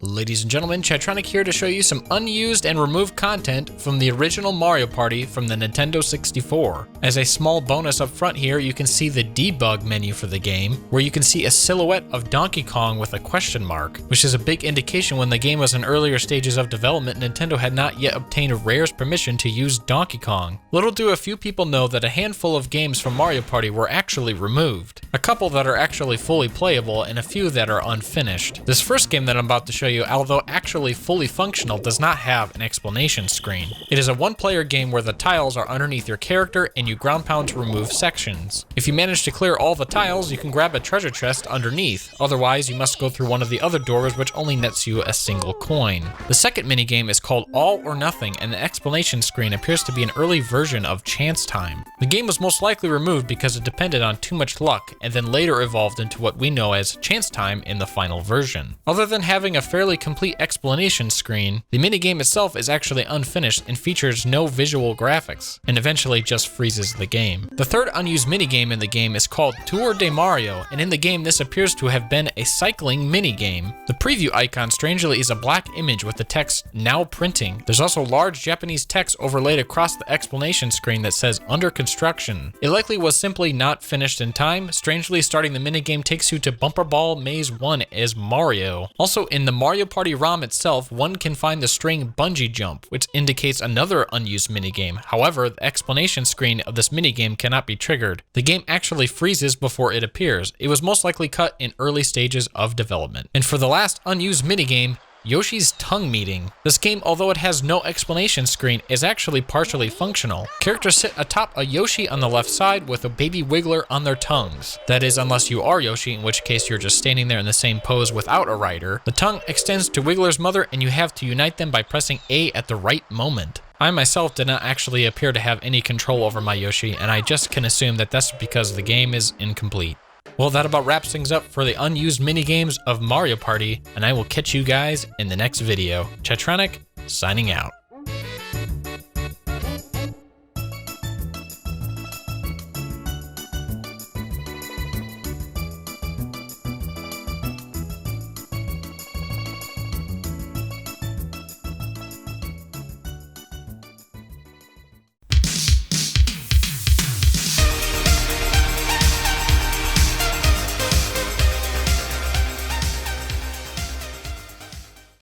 Ladies and gentlemen, Chadtronic here to show you some unused and removed content from the original Mario Party from the Nintendo 64. As a small bonus up front here, you can see the debug menu for the game, where you can see a silhouette of Donkey Kong with a question mark, which is a big indication when the game was in earlier stages of development, Nintendo had not yet obtained Rare's permission to use Donkey Kong. Little do a few people know that a handful of games from Mario Party were actually removed. A couple that are actually fully playable and a few that are unfinished. This first game that I'm about to show you, although actually fully functional, does not have an explanation screen. It is a one-player game where the tiles are underneath your character and you ground pound to remove sections. If you manage to clear all the tiles, you can grab a treasure chest underneath. Otherwise, you must go through one of the other doors, which only nets you a single coin. The second minigame is called All or Nothing, and the explanation screen appears to be an early version of Chance Time. The game was most likely removed because it depended on too much luck, and then later evolved into what we know as Chance Time in the final version. Other than having a fairly complete explanation screen, the minigame itself is actually unfinished and features no visual graphics, and eventually just freezes the game. The third unused minigame in the game is called Tour de Mario, and in the game this appears to have been a cycling minigame. The preview icon strangely is a black image with the text "Now Printing." There's also large Japanese text overlaid across the explanation screen that says "Under Construction." It likely was simply not finished in time. Strangely, starting the minigame takes you to Bumper Ball Maze 1 as Mario. Also, in the Mario Party ROM itself, one can find the string bungee jump, which indicates another unused minigame. However, the explanation screen of this minigame cannot be triggered. The game actually freezes before it appears. It was most likely cut in early stages of development. And for the last unused minigame, Yoshi's Tongue Meeting. This game, although it has no explanation screen, is actually partially functional. Characters sit atop a Yoshi on the left side with a baby Wiggler on their tongues. That is, unless you are Yoshi, in which case you're just standing there in the same pose without a rider. The tongue extends to Wiggler's mother and you have to unite them by pressing A at the right moment. I myself did not actually appear to have any control over my Yoshi, and I just can assume that that's because the game is incomplete. Well, that about wraps things up for the unused minigames of Mario Party, and I will catch you guys in the next video. Chadtronic, signing out.